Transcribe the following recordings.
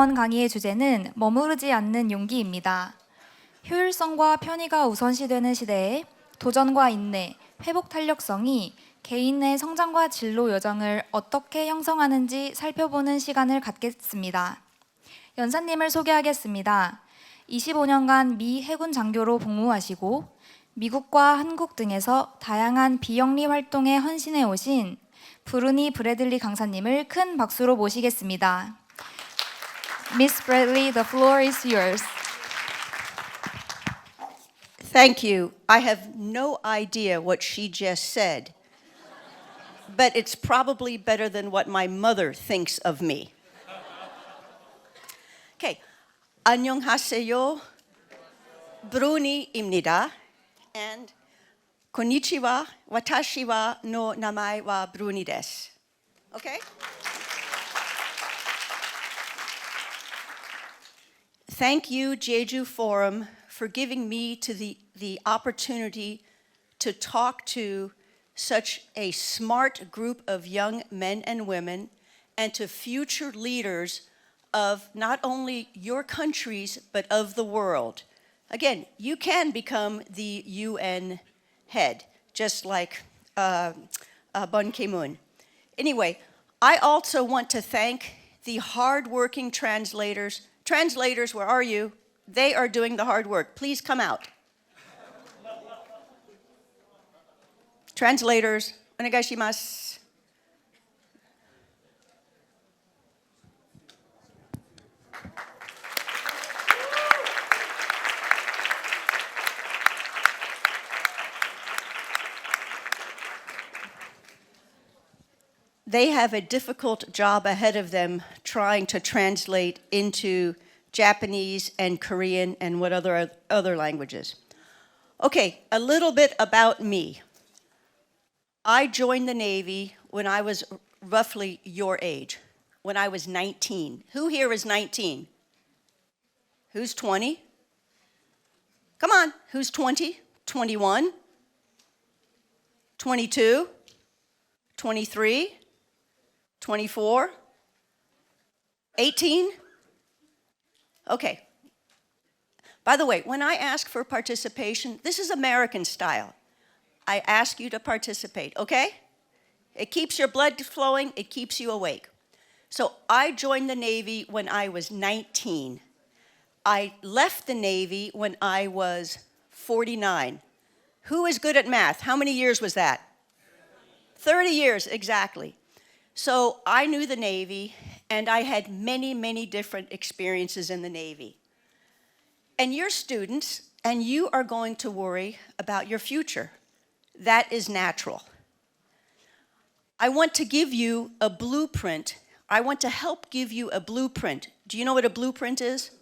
이번 강의의 주제는 머무르지 않는 용기입니다. 효율성과 편의가 우선시되는 시대에 도전과 인내, 회복 탄력성이 개인의 성장과 진로 여정을 어떻게 형성하는지 살펴보는 시간을 갖겠습니다. 연사님을 소개하겠습니다. 25년간 미 해군 장교로 복무하시고 미국과 한국 등에서 다양한 비영리 활동에 헌신해 오신 브루니 브래들리 강사님을 큰 박수로 모시겠습니다. Miss Bradley, the floor is yours. Thank you. I have no idea what she just said, but it's probably better than what my mother thinks of me. Okay. 안녕하세요. Bruni입니다. And konnichiwa. Watashi wa no namae wa Bruni desu. Okay? Thank you, Jeju Forum, for giving me the opportunity to talk to such a smart group of young men and women and to future leaders of not only your countries, but of the world. Again, you can become the UN head, just like Ban Ki-moon. Anyway, I also want to thank the hardworking translators. Translators, where are you? They are doing the hard work. Please come out. Translators, onegaishimasu. They have a difficult job ahead of them trying to translate into Japanese and Korean and what other languages. Okay, a little bit about me. I joined the Navy when I was roughly your age, when I was 19. Who here is 19? Who's 20? Come on, who's 20? 21? 22? 23? 24? 18? Okay. By the way, when I ask for participation, this is American style. I ask you to participate, okay? It keeps your blood flowing, it keeps you awake. So I joined the Navy when I was 19. I left the Navy when I was 49. Who is good at math? How many years was that? 30 years, exactly. So I knew the Navy, and I had many, many different experiences in the Navy. And you're students, and you are going to worry about your future. That is natural. I want to give you a blueprint. I want to help give you a blueprint. Do you know what a blueprint is?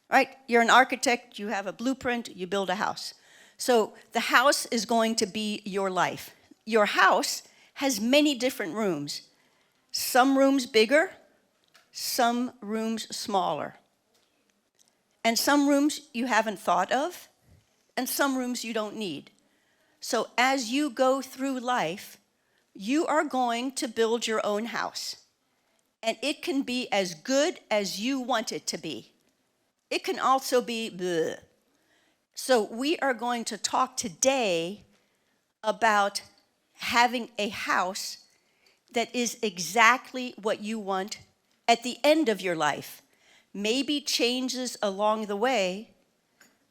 Right? You're an architect, you have a blueprint, you build a house. So the house is going to be your life. Your house has many different rooms. Some rooms bigger, some rooms smaller. And some rooms you haven't thought of, and some rooms you don't need. So as you go through life, you are going to build your own house. And it can be as good as you want it to be. It can also be bleh. So we are going to talk today about having a house that is exactly what you want at the end of your life. Maybe changes along the way,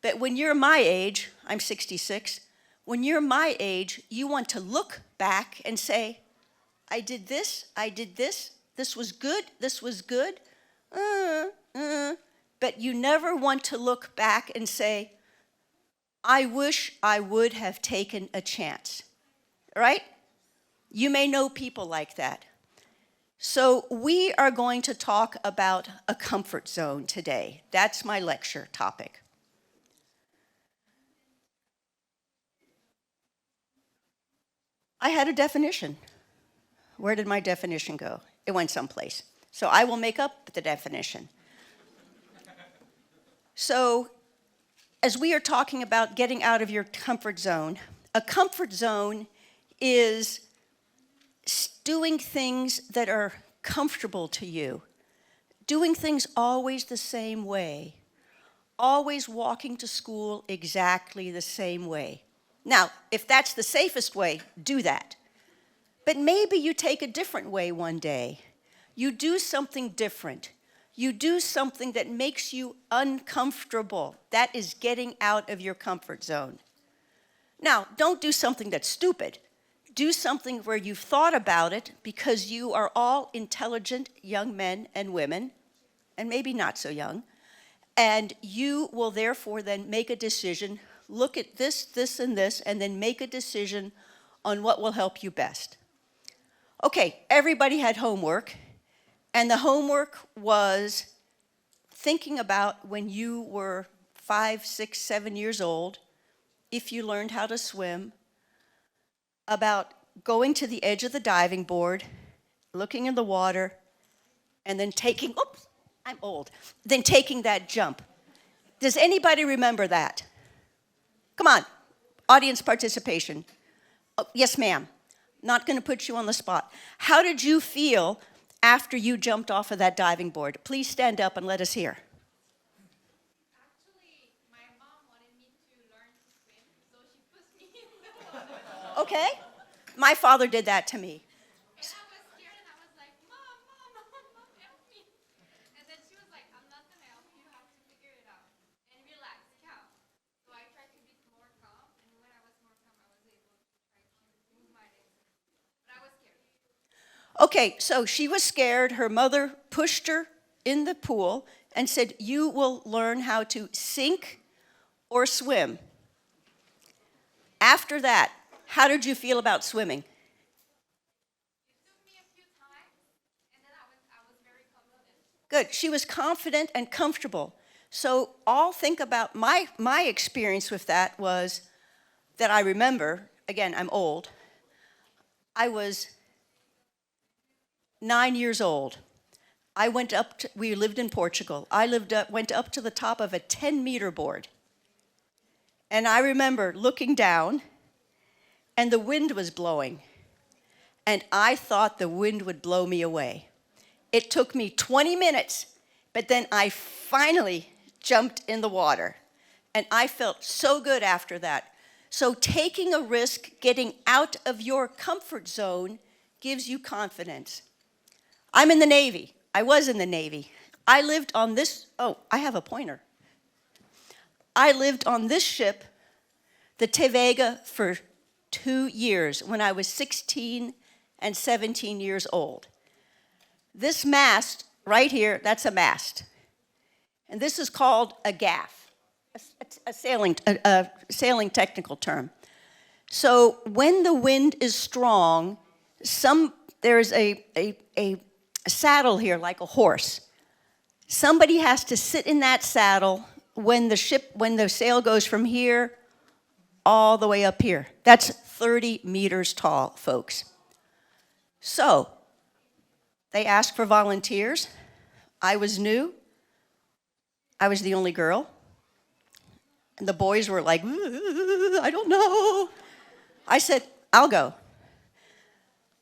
but when you're my age, I'm 66, when you're my age, you want to look back and say, I did this, this was good, but you never want to look back and say, I wish I would have taken a chance, right? You may know people like that. So we are going to talk about a comfort zone today. That's my lecture topic. I had a definition. Where did my definition go? It went someplace. So I will make up the definition. So as we are talking about getting out of your comfort zone, a comfort zone is doing things that are comfortable to you, doing things always the same way, always walking to school exactly the same way. Now, if that's the safest way, do that. But maybe you take a different way one day. You do something different. You do something that makes you uncomfortable. That is getting out of your comfort zone. Now, don't do something that's stupid. Do something where you've thought about it, because you are all intelligent young men and women, and maybe not so young, and you will therefore then make a decision, look at this, this, and this, and then make a decision on what will help you best. Okay, everybody had homework, and the homework was thinking about when you were 5, 6, 7 years old, if you learned how to swim, about going to the edge of the diving board, looking in the water, and then taking, oops, I'm old, then taking that jump. Does anybody remember that? Come on, audience participation. Oh, yes, ma'am. Not going to put you on the spot. How did you feel after you jumped off of that diving board? Please stand up and let us hear. Actually, my mom wanted me to learn to swim, so she pushed me in the water. Okay? My father did that to me. And I was scared, and I was like, Mom, help me. And then she was like, I'm not going to help you. You have to figure it out. And relax, calm. So I tried to be more calm, and when I was more calm, I was able to try to move my legs. But I was scared. Okay, so she was scared. Her mother pushed her in the pool and said, you will learn how to sink or swim. After that, how did you feel about swimming? It took me a few times, and then I was very confident. Good. She was confident and comfortable. So I'll think about my experience with that was that I remember, again, I'm old, I was 9 years old. I went up to, we lived in Portugal. I went up to the top of a 10-meter board. And I remember looking down, and the wind was blowing. And I thought the wind would blow me away. It took me 20 minutes, but then I finally jumped in the water. And I felt so good after that. So taking a risk, getting out of your comfort zone, gives you confidence. I'm in the Navy. I was in the Navy. I lived on this, oh, I have a pointer. I lived on this ship, the Tevega, for 2 years when I was 16 and 17 years old. This mast right here, that's a mast. And this is called a gaff, a sailing technical term. So when the wind is strong, there's a saddle here like a horse. Somebody has to sit in that saddle when the sail goes from here all the way up here. That's 30 meters tall, folks. So they asked for volunteers. I was new. I was the only girl. And the boys were like, I don't know. I said, I'll go.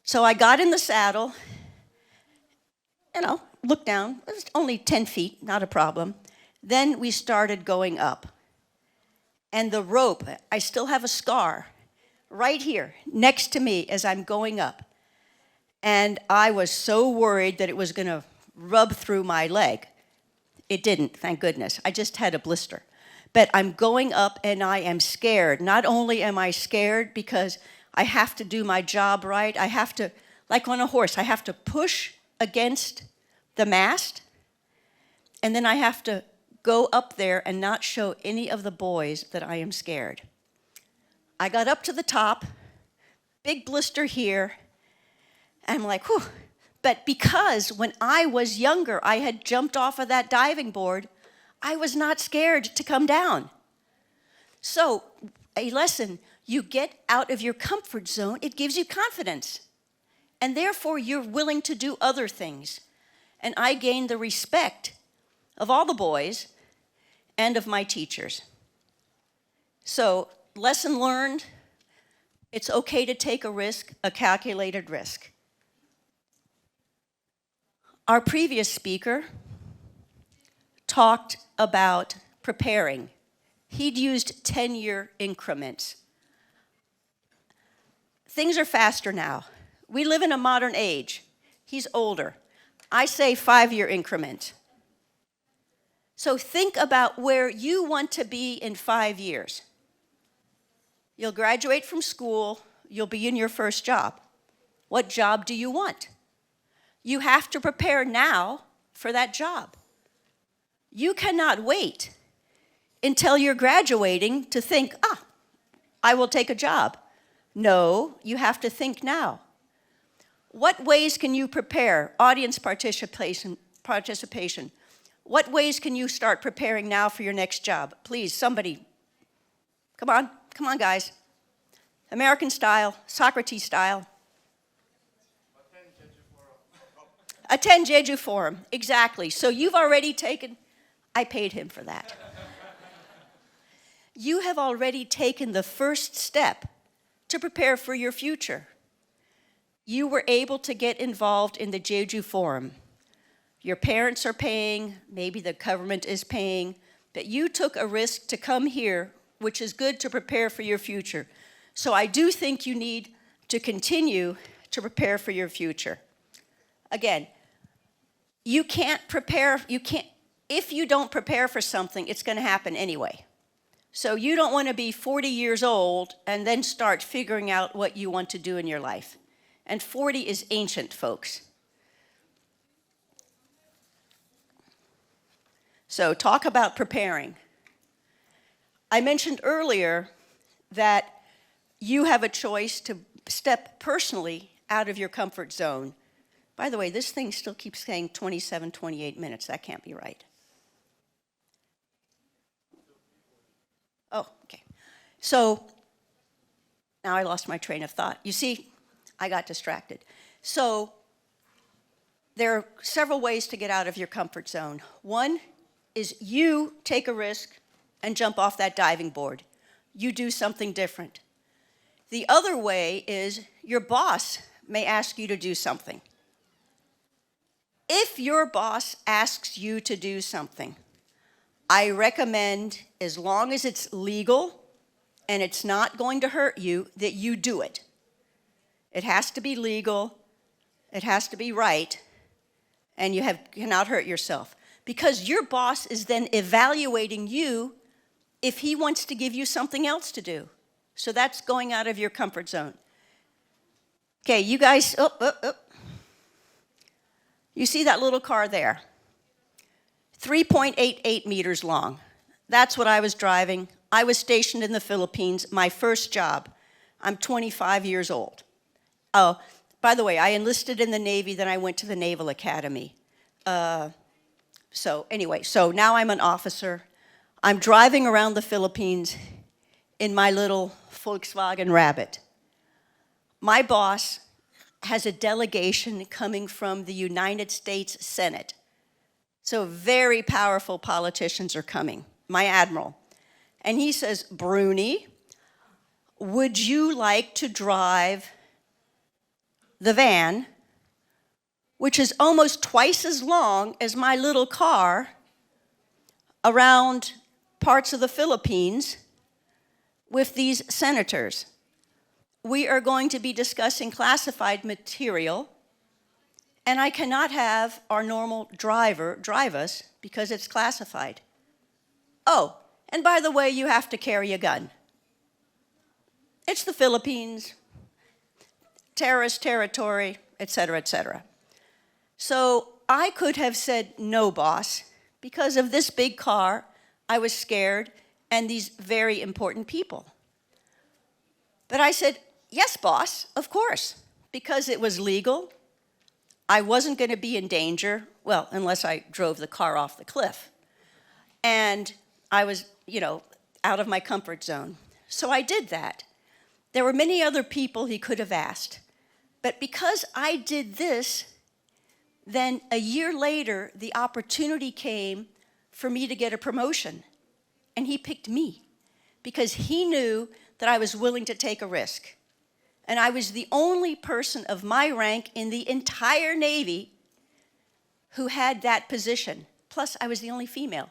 So I got in the saddle, looked down. It was only 10 feet, not a problem. Then we started going up. And the rope, I still have a scar right here next to me as I'm going up. And I was so worried that it was going to rub through my leg. It didn't, thank goodness. I just had a blister. But I'm going up and I am scared. Not only am I scared because I have to do my job right, I have to, like on a horse, I have to push against the mast, and then I have to go up there and not show any of the boys that I am scared. I got up to the top, big blister here, and I'm like, whew. But because when I was younger, I had jumped off of that diving board, I was not scared to come down. So, a lesson, you get out of your comfort zone, it gives you confidence. And therefore, you're willing to do other things. And I gained the respect of all the boys and of my teachers. So, lesson learned, it's okay to take a risk, a calculated risk. Our previous speaker talked about preparing. He'd used 10-year increments. Things are faster now. We live in a modern age. He's older. I say 5-year increment. So think about where you want to be in 5 years. You'll graduate from school, you'll be in your first job. What job do you want? You have to prepare now for that job. You cannot wait until you're graduating to think, I will take a job. No, you have to think now. What ways can you prepare? Audience participation. What ways can you start preparing now for your next job? Please, somebody. Come on, guys. American style, Socrates style. Attend Jeju Forum, exactly. So you've already taken, I paid him for that. You have already taken the first step to prepare for your future. You were able to get involved in the Jeju Forum. Your parents are paying, maybe the government is paying, but you took a risk to come here, which is good to prepare for your future. So I do think you need to continue to prepare for your future. Again, if you don't prepare for something, it's going to happen anyway. So you don't want to be 40 years old and then start figuring out what you want to do in your life. And 40 is ancient, folks. So talk about preparing. I mentioned earlier that you have a choice to step personally out of your comfort zone. By the way, this thing still keeps saying 27, 28 minutes. That can't be right. Oh, okay. So now I lost my train of thought. You see, I got distracted. So there are several ways to get out of your comfort zone. One is you take a risk and jump off that diving board. You do something different. The other way is your boss may ask you to do something. If your boss asks you to do something, I recommend, as long as it's legal and it's not going to hurt you, that you do it. It has to be legal, it has to be right, and you cannot hurt yourself. Because your boss is then evaluating you if he wants to give you something else to do. So that's going out of your comfort zone. Okay, you guys, You see that little car there? 3.88 meters long. That's what I was driving. I was stationed in the Philippines, my first job. I'm 25 years old. Oh, by the way, I enlisted in the Navy, then I went to the Naval Academy. So now I'm an officer. I'm driving around the Philippines in my little Volkswagen Rabbit. My boss has a delegation coming from the United States Senate. So very powerful politicians are coming, my admiral. And he says, Bruni, would you like to drive the van, which is almost twice as long as my little car, around parts of the Philippines with these senators? We are going to be discussing classified material, and I cannot have our normal driver drive us because it's classified. Oh, and by the way, you have to carry a gun. It's the Philippines, terrorist territory, etc., etc. So I could have said, no, boss, because of this big car, I was scared, and these very important people. But I said, yes, boss, of course, because it was legal. I wasn't going to be in danger, well, unless I drove the car off the cliff. And I was, out of my comfort zone. So I did that. There were many other people he could have asked. But because I did this, then a year later, the opportunity came for me to get a promotion. And he picked me because he knew that I was willing to take a risk. And I was the only person of my rank in the entire Navy who had that position. Plus, I was the only female.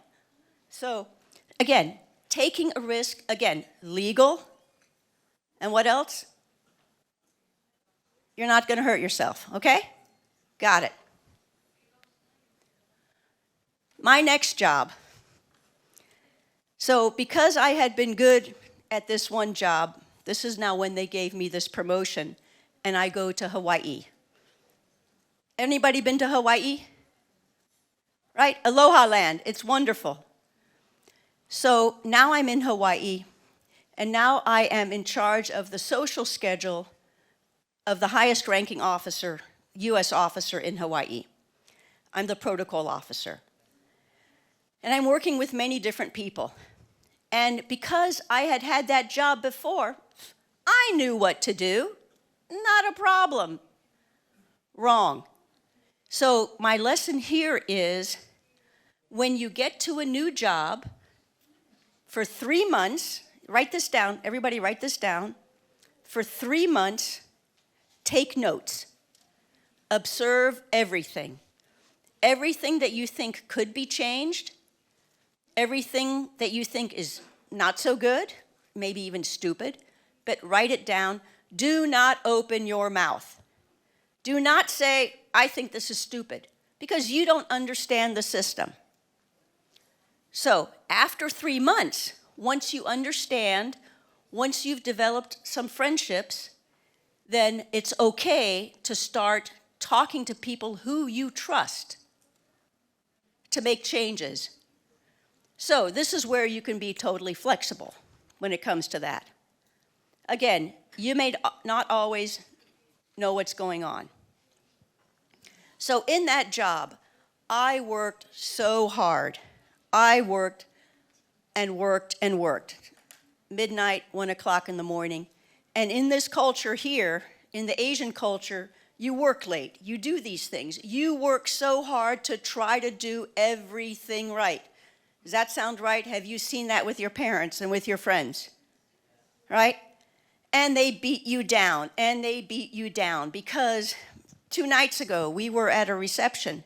So, again, taking a risk, again, legal. And what else? You're not going to hurt yourself, okay? Got it. My next job. So, because I had been good at this one job, this is now when they gave me this promotion, and I go to Hawaii. Anybody been to Hawaii? Right? Aloha land. It's wonderful. So now I'm in Hawaii, and now I am in charge of the social schedule of the highest ranking officer, US officer in Hawaii. I'm the protocol officer. And I'm working with many different people. And because I had had that job before, I knew what to do. Not a problem. Wrong. So my lesson here is, when you get to a new job, for 3 months, write this down, everybody write this down. For 3 months, take notes. Observe everything. Everything that you think could be changed, everything that you think is not so good, maybe even stupid, but write it down. Do not open your mouth. Do not say, I think this is stupid, because you don't understand the system. So after 3 months, once you understand, once you've developed some friendships, then it's okay to start talking to people who you trust to make changes. So this is where you can be totally flexible when it comes to that. Again, you may not always know what's going on. So in that job, I worked so hard. I worked and worked and worked. Midnight, 1 o'clock in the morning. And in this culture here, in the Asian culture, you work late. You do these things. You work so hard to try to do everything right. Does that sound right? Have you seen that with your parents and with your friends? Right? And they beat you down, and they beat you down, because 2 nights ago we were at a reception,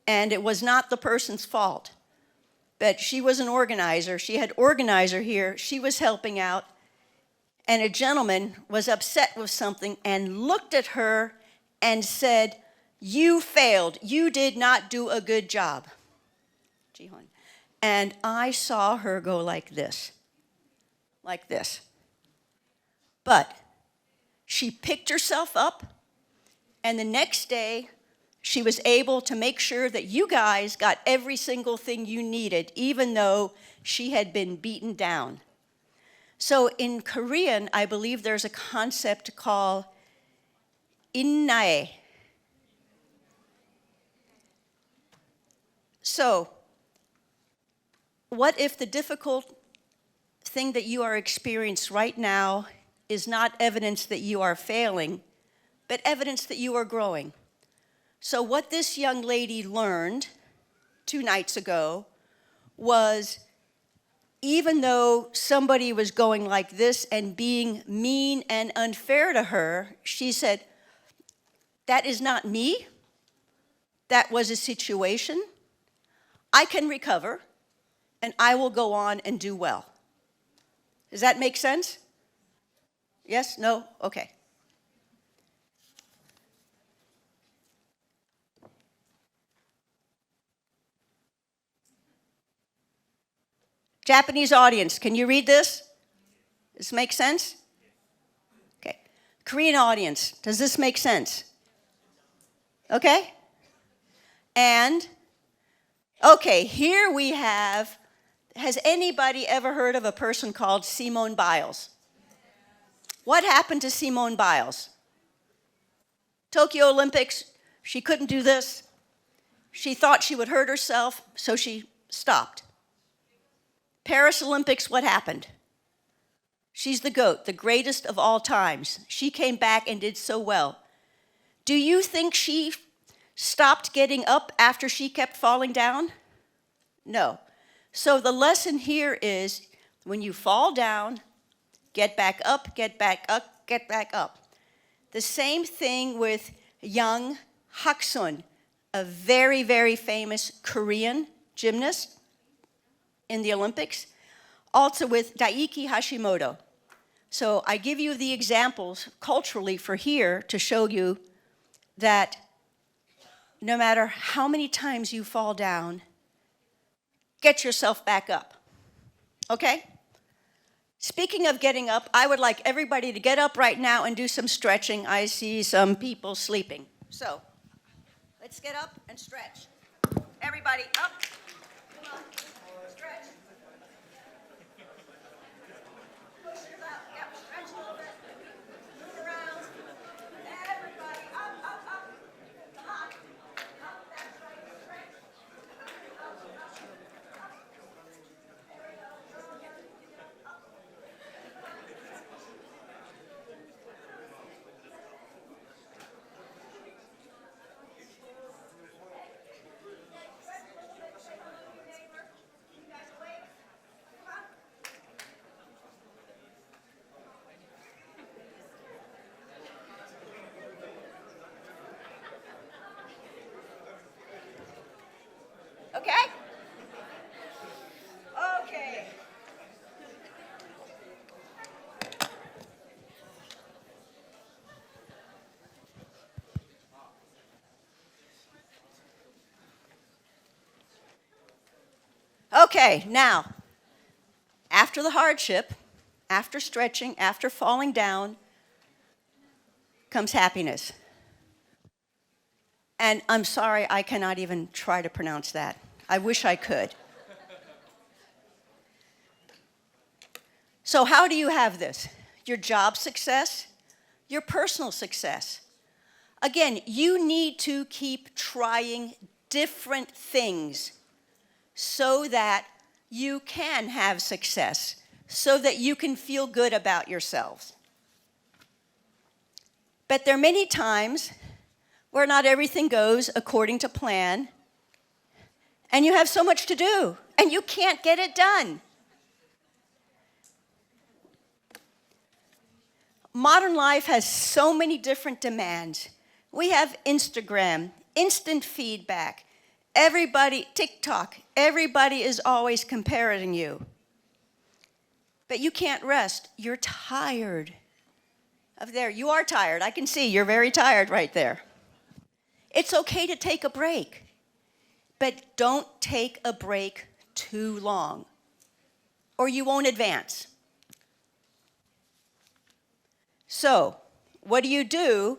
and it was not the person's fault. But she was an organizer. She had organizer here. She was helping out. And a gentleman was upset with something and looked at her and said, you failed. You did not do a good job. Jihon. And I saw her go like this. Like this. But she picked herself up, and the next day, she was able to make sure that you guys got every single thing you needed, even though she had been beaten down. So in Korean, I believe there's a concept called innae. So what if the difficult thing that you are experiencing right now is not evidence that you are failing, but evidence that you are growing? So what this young lady learned 2 nights ago was, even though somebody was going like this and being mean and unfair to her, she said, that is not me. That was a situation. I can recover, and I will go on and do well. Does that make sense? Yes? No? Okay. Japanese audience, can you read this? Does this make sense? Okay. Korean audience, does this make sense? Okay? And, okay, here we have, has anybody ever heard of a person called Simone Biles? What happened to Simone Biles? Tokyo Olympics, she couldn't do this. She thought she would hurt herself, so she stopped. Paris Olympics, what happened? She's the GOAT, the greatest of all times. She came back and did so well. Do you think she stopped getting up after she kept falling down? No. So the lesson here is, when you fall down, get back up, get back up, get back up. The same thing with young Haksun. a very, very famous Korean gymnast in the Olympics, also with Daiki Hashimoto. So I give you the examples culturally for here to show you that no matter how many times you fall down, get yourself back up, okay? Speaking of getting up, I would like everybody to get up right now and do some stretching. I see some people sleeping. So let's get up and stretch. Everybody up. Come on. Stretch. Push yours out. Yep, stretch a little bit. Move around. Everybody up, up, up. Come on. Up, that's right. Stretch. Up, up, up. There we go. Girl, get up. Okay? Okay. Okay, now, after the hardship, after stretching, after falling down, comes happiness. And I'm sorry, I cannot even try to pronounce that. I wish I could. So how do you have this? Your job success, your personal success. Again, you need to keep trying different things so that you can have success, so that you can feel good about yourselves. But there are many times where not everything goes according to plan, and you have so much to do, and you can't get it done. Modern life has so many different demands. We have Instagram, instant feedback, everybody, TikTok, everybody is always comparing you. But you can't rest, you're tired. You are tired, I can see you're very tired right there. It's okay to take a break, but don't take a break too long, or you won't advance. So, what do you do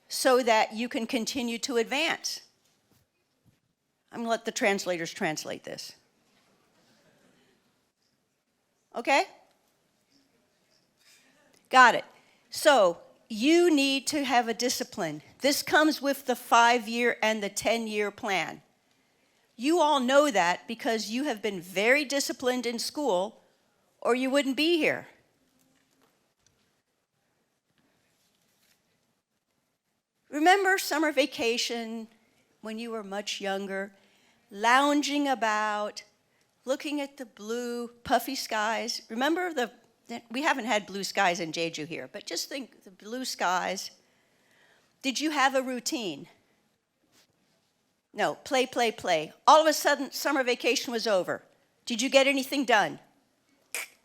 so that you can continue to advance? I'm going to let the translators translate this. Okay? Got it. So, you need to have a discipline. This comes with the 5-year and the 10-year plan. You all know that because you have been very disciplined in school, or you wouldn't be here. Remember summer vacation when you were much younger, lounging about, looking at the blue, puffy skies? Remember we haven't had blue skies in Jeju here, but just think the blue skies. Did you have a routine? No, play, play, play. All of a sudden, summer vacation was over. Did you get anything done?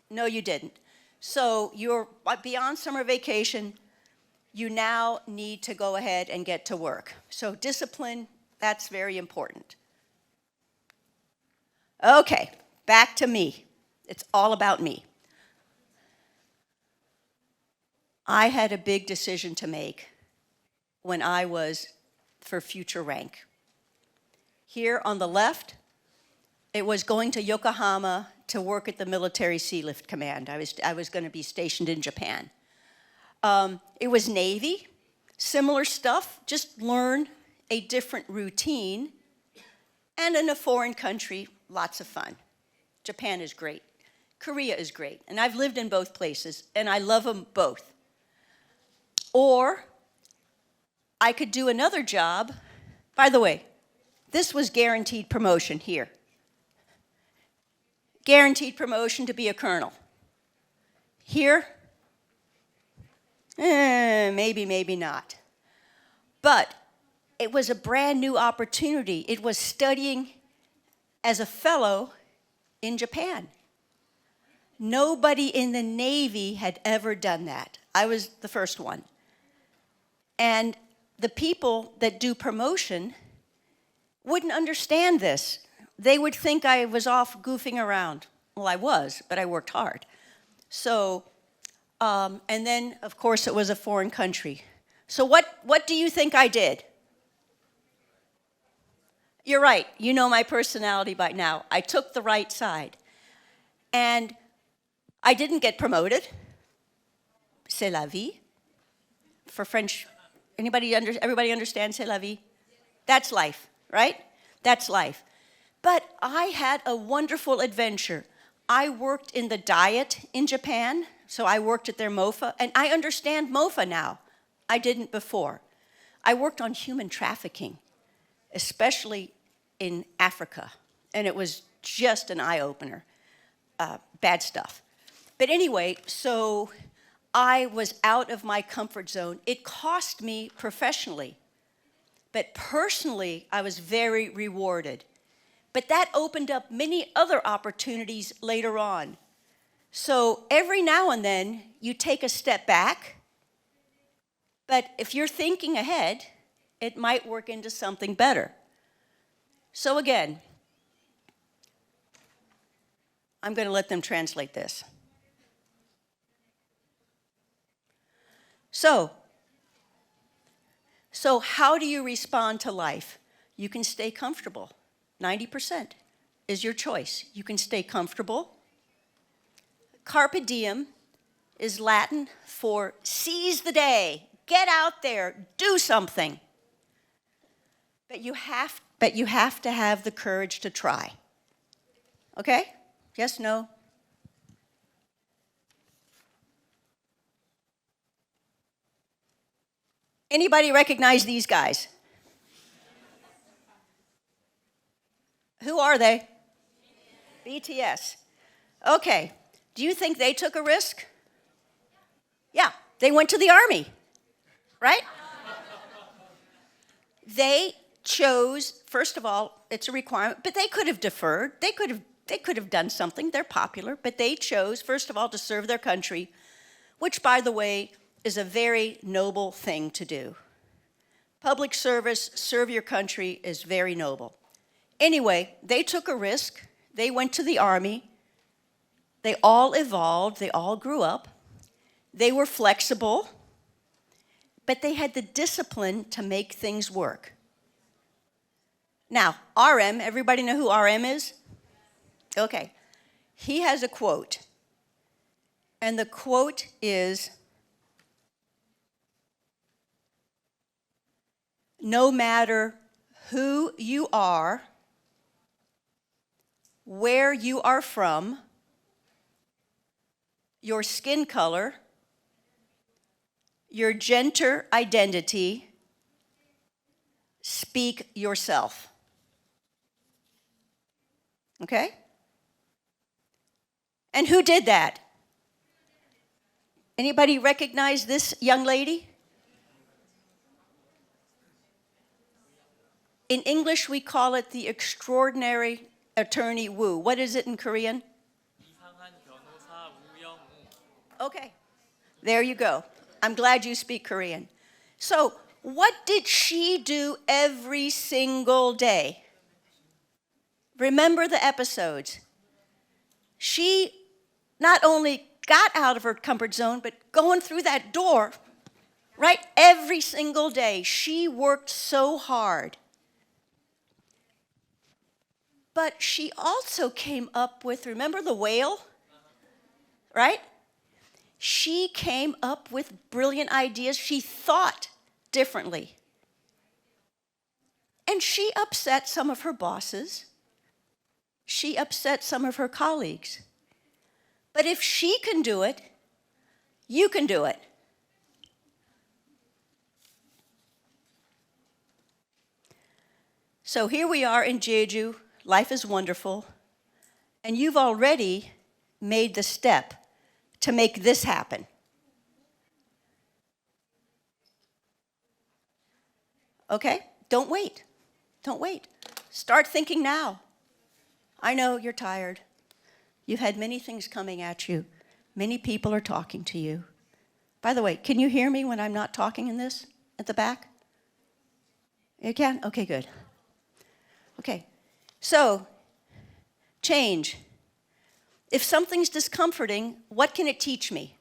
No, you didn't. So you're beyond summer vacation. You now need to go ahead and get to work. So discipline, that's very important. Okay, back to me. It's all about me. I had a big decision to make when I was for future rank. Here on the left, it was going to Yokohama to work at the Military Sea Lift Command. I was going to be stationed in Japan. It was Navy, similar stuff, just learn a different routine, and in a foreign country, lots of fun. Japan is great. Korea is great, and I've lived in both places, and I love them both. Or I could do another job. By the way, this was guaranteed promotion here. Guaranteed promotion to be a colonel. Here, maybe, maybe not. But it was a brand new opportunity. It was studying as a fellow in Japan. Nobody in the Navy had ever done that. I was the first one. And the people that do promotion wouldn't understand this. They would think I was off goofing around. Well, I was, but I worked hard. So, and then, of course, it was a foreign country. So what do you think I did? You're right. You know my personality by now. I took the right side. And I didn't get promoted. C'est la vie. For French, everybody understands c'est la vie? That's life, right? That's life. But I had a wonderful adventure. I worked in the diet in Japan, so I worked at their MOFA, and I understand MOFA now. I didn't before. I worked on human trafficking, especially in Africa, and it was just an eye-opener. Bad stuff. But anyway, so I was out of my comfort zone. It cost me professionally, but personally, I was very rewarded. But that opened up many other opportunities later on. So every now and then, you take a step back, but if you're thinking ahead, it might work into something better. So again, I'm going to let them translate this. So how do you respond to life? You can stay comfortable. 90% is your choice. You can stay comfortable. Carpe diem is Latin for seize the day. Get out there, do something. But you have to have the courage to try. Okay? Yes, no? Anybody recognize these guys? Who are they? BTS. Okay. Do you think they took a risk? Yeah, they went to the army, right? They chose, first of all, it's a requirement, but they could have deferred. They could have done something. They're popular, but they chose, first of all, to serve their country, which, by the way, is a very noble thing to do. Public service, serve your country, is very noble. Anyway, they took a risk. They went to the army. They all evolved. They all grew up. They were flexible, but they had the discipline to make things work. Now, RM, everybody know who RM is? Okay. He has a quote, and the quote is, "No matter who you are, where you are from, your skin color, your gender identity, speak yourself." Okay? And who did that? Anybody recognize this young lady? In English, we call it the extraordinary attorney Wu. What is it in Korean? 이상한 변호사 우영우. Okay, there you go. I'm glad you speak Korean. So, what did she do every single day? Remember the episodes. She not only got out of her comfort zone, but going through that door, right? Every single day, she worked so hard. But she also came up with, remember the whale? Right? She came up with brilliant ideas. She thought differently. And she upset some of her bosses. She upset some of her colleagues. But if she can do it, you can do it. So here we are in Jeju. Life is wonderful. And you've already made the step to make this happen. Okay? Don't wait. Don't wait. Start thinking now. I know you're tired. You've had many things coming at you. Many people are talking to you. By the way, can you hear me when I'm not talking in this at the back? You can? Okay, good. Okay, so change. If something's discomforting, what can it teach me?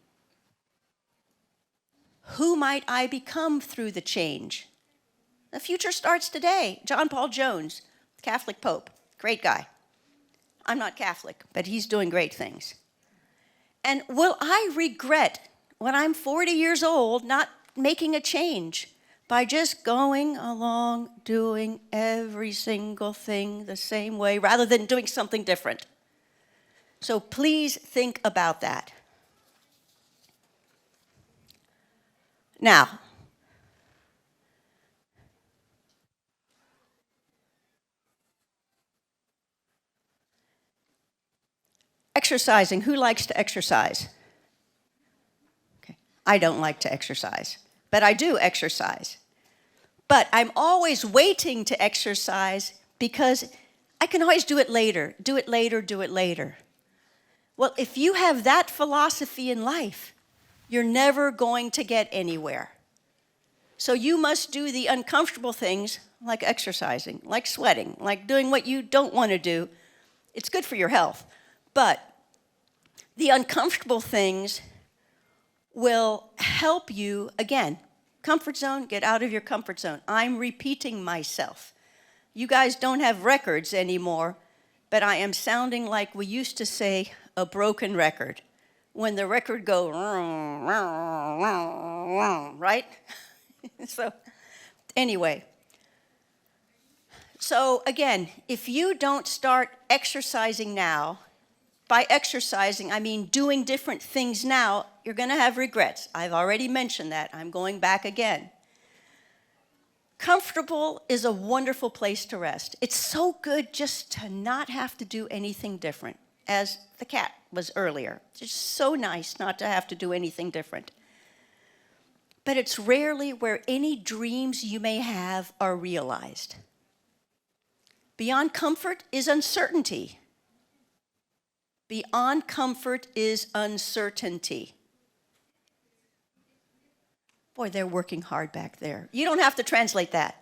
Who might I become through the change? The future starts today. John Paul Jones, Catholic Pope, great guy. I'm not Catholic, but he's doing great things. And will I regret when I'm 40 years old not making a change by just going along doing every single thing the same way rather than doing something different? So please think about that. Now, exercising. Who likes to exercise? Okay. I don't like to exercise, but I do exercise. But I'm always waiting to exercise because I can always do it later, do it later, do it later. Well, if you have that philosophy in life, you're never going to get anywhere. So you must do the uncomfortable things like exercising, like sweating, like doing what you don't want to do. It's good for your health. But the uncomfortable things will help you, again, comfort zone, get out of your comfort zone. I'm repeating myself. You guys don't have records anymore, but I am sounding like we used to say, a broken record. When the record goes, right? So anyway. So again, if you don't start exercising now, by exercising, I mean doing different things now, you're going to have regrets. I've already mentioned that. I'm going back again. Comfortable is a wonderful place to rest. It's so good just to not have to do anything different, as the cat was earlier. It's just so nice not to have to do anything different. But it's rarely where any dreams you may have are realized. Beyond comfort is uncertainty. Beyond comfort is uncertainty. Boy, they're working hard back there. You don't have to translate that.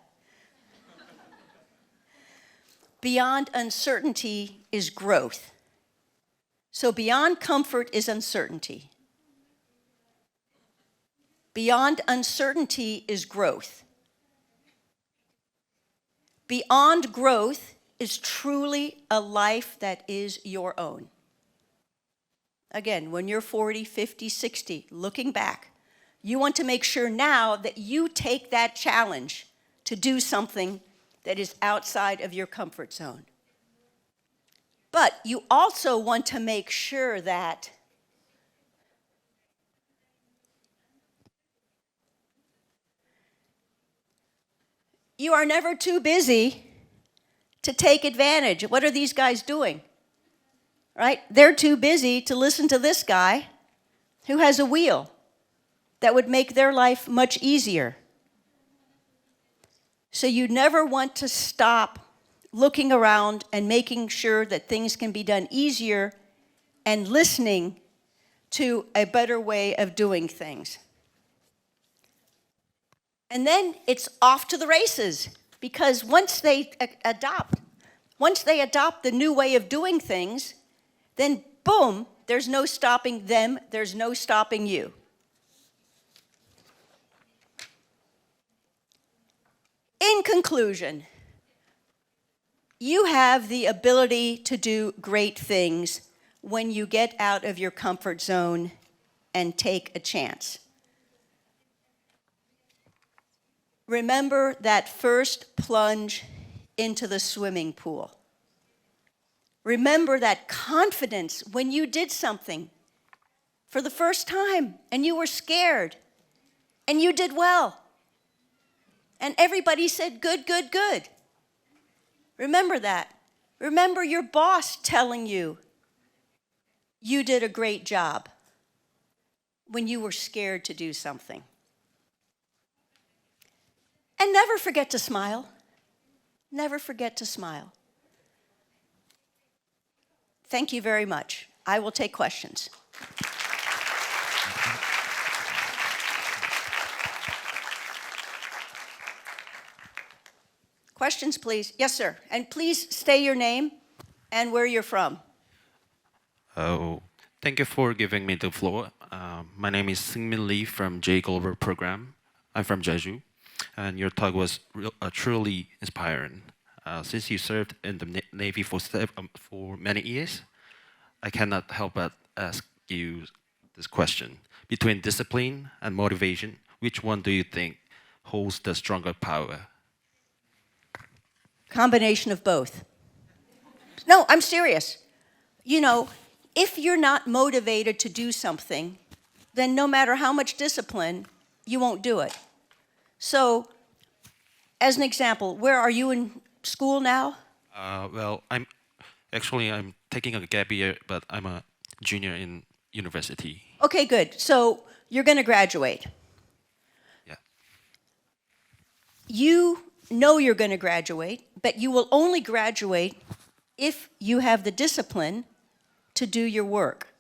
Beyond uncertainty is growth. So beyond comfort is uncertainty. Beyond uncertainty is growth. Beyond growth is truly a life that is your own. Again, when you're 40, 50, 60, looking back, you want to make sure now that you take that challenge to do something that is outside of your comfort zone. But you also want to make sure that you are never too busy to take advantage. What are these guys doing? Right? They're too busy to listen to this guy who has a wheel that would make their life much easier. So you never want to stop looking around and making sure that things can be done easier and listening to a better way of doing things. And then it's off to the races, because once they adopt the new way of doing things, then boom, there's no stopping them, there's no stopping you. In conclusion, you have the ability to do great things when you get out of your comfort zone and take a chance. Remember that first plunge into the swimming pool. Remember that confidence when you did something for the first time and you were scared and you did well. And everybody said, good, good, good. Remember that. Remember your boss telling you, you did a great job when you were scared to do something. And never forget to smile. Never forget to smile. Thank you very much. I will take questions. Questions, please. Yes, sir. And please say your name and where you're from. Oh, thank you for giving me the floor. My name is Singmin Lee from J Global Program. I'm from Jeju, and your talk was truly inspiring. Since you served in the Navy for many years, I cannot help but ask you this question. Between discipline and motivation, which one do you think holds the stronger power? Combination of both. No, I'm serious. You know, if you're not motivated to do something, then no matter how much discipline, you won't do it. So, as an example, where are you in school now? Well, I'm taking a gap year, but I'm a junior in university. Okay, good. So, you're going to graduate. Yeah. You know you're going to graduate, but you will only graduate if you have the discipline to do your work.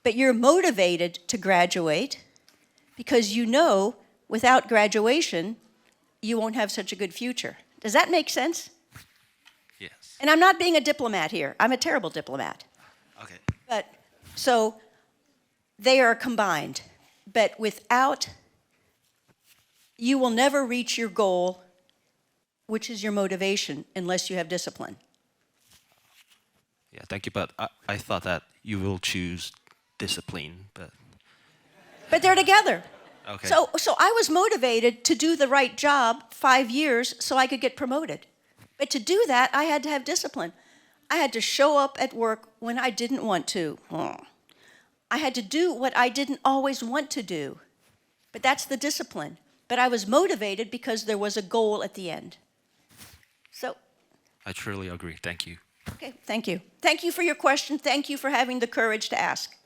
But you're motivated to graduate because you know without graduation, you won't have such a good future. Does that make sense? Yes. And I'm not being a diplomat here. I'm a terrible diplomat. Okay. But so they are combined. But without, you will never reach your goal, which is your motivation, unless you have discipline. Yeah, thank you. But I thought that you will choose discipline, but But they're together. okay. So I was motivated to do the right job 5 years so I could get promoted. But to do that, I had to have discipline. I had to show up at work when I didn't want to. I had to do what I didn't always want to do. But that's the discipline. But I was motivated because there was a goal at the end. So, I truly agree. Thank you. okay, thank you. Thank you for your question. Thank you for having the courage to ask.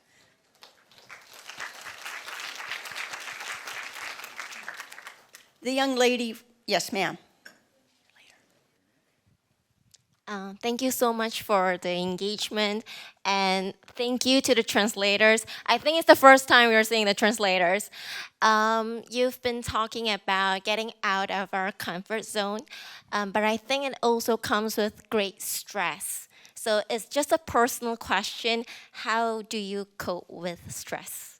The young lady, yes, ma'am. Thank you so much for the engagement, and thank you to the translators. I think it's the first time we're seeing the translators. You've been talking about getting out of our comfort zone, but I think it also comes with great stress. So it's just a personal question. How do you cope with stress?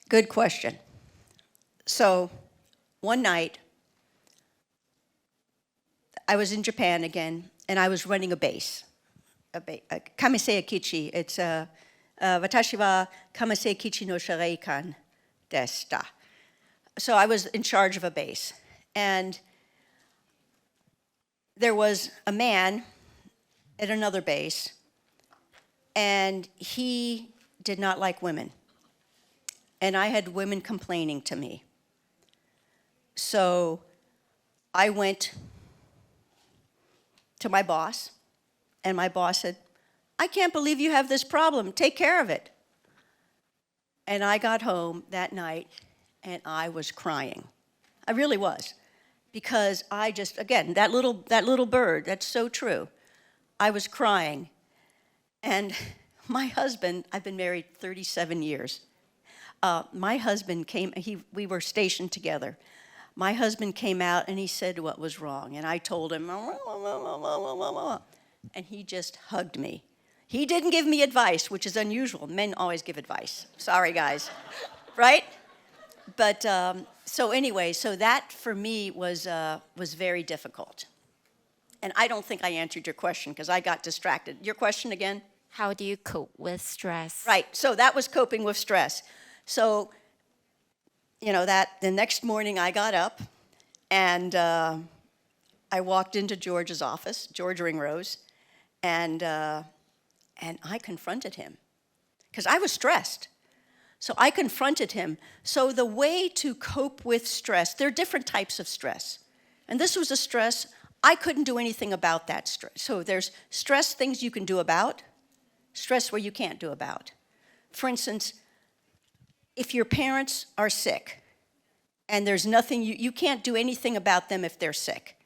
Good question. So, one night, I was in Japan again, and I was running a base. Kamesei Kichi. It's watashi wa Kamesei Kichi no shareikan deshita. So I was in charge of a base. And there was a man at another base, and he did not like women. And I had women complaining to me. So I went to my boss, and my boss said, I can't believe you have this problem. Take care of it. And I got home that night, and I was crying. I really was. Because I just, again, that little bird, that's so true. I was crying. And my husband, I've been married 37 years. My husband came, we were stationed together. My husband came out and he said what was wrong. And I told him, and he just hugged me. He didn't give me advice, which is unusual. Men always give advice. Sorry, guys. Right? But so anyway, so that for me was very difficult. And I don't think I answered your question because I got distracted. Your question again? How do you cope with stress? Right, so that was coping with stress. So, you know, that the next morning I got up and I walked into George's office, George Ringrose, and I confronted him because I was stressed. So I confronted him. So the way to cope with stress, there are different types of stress. And this was a stress, I couldn't do anything about that stress. So there's stress things you can do about, stress where you can't do about. For instance, if your parents are sick and there's nothing, you can't do anything about them if they're sick.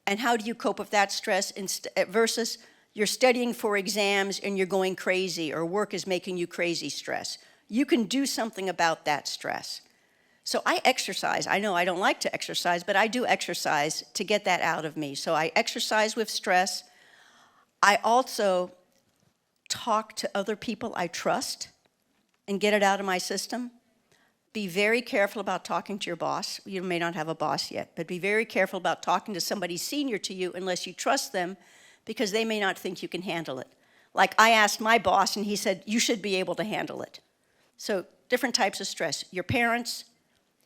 And how do you cope with that stress versus you're studying for exams and you're going crazy, or work is making you crazy stress? You can do something about that stress. So I exercise. I know I don't like to exercise, but I do exercise to get that out of me. So I exercise with stress. I also talk to other people I trust and get it out of my system. Be very careful about talking to your boss. You may not have a boss yet, but be very careful about talking to somebody senior to you unless you trust them, because they may not think you can handle it. Like I asked my boss and he said, you should be able to handle it. So different types of stress. Your parents,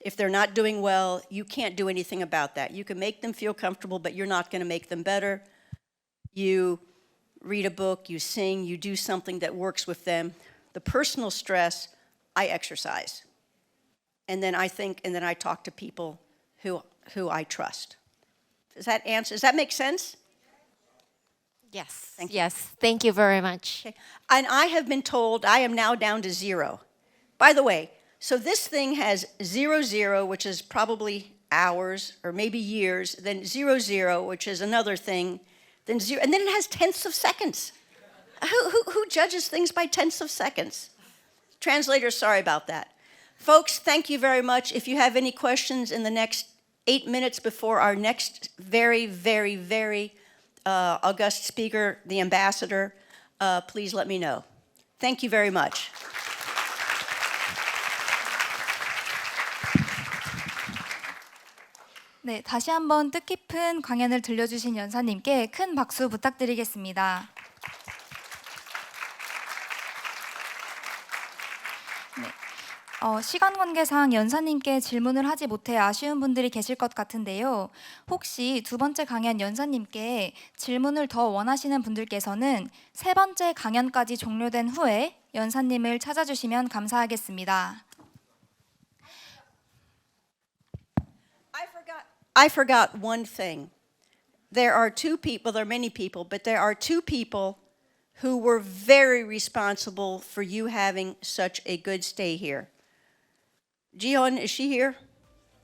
if they're not doing well, you can't do anything about that. You can make them feel comfortable, but you're not going to make them better. You read a book, you sing, you do something that works with them. The personal stress, I exercise. And then I think, and then I talk to people who I trust. Does that make sense? Yes. Thank you. Yes. Thank you very much. Okay. And I have been told I am now down to 0. By the way, so this thing has 0, which is probably hours or maybe years, then 0, which is another thing, then 0, and then it has tenths of seconds. Who judges things by tenths of seconds? Translators, sorry about that. Folks, thank you very much. If you have any questions in the next 8 minutes before our next very, very, very august speaker, the ambassador, please let me know. Thank you very much. 네, 다시 한번 뜻깊은 강연을 들려주신 연사님께 큰 박수 부탁드리겠습니다. 시간 관계상 연사님께 질문을 하지 못해 아쉬운 분들이 계실 것 같은데요. 혹시 두 번째 강연 연사님께 질문을 더 원하시는 분들께서는 세 번째 강연까지 종료된 후에 연사님을 찾아주시면 감사하겠습니다. I forgot one thing. There are many people, but there are 2 people who were very responsible for you having such a good stay here. Jiyeon, is she here?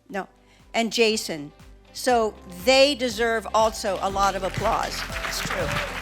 No. And Jason. So they deserve also a lot of applause. It's true.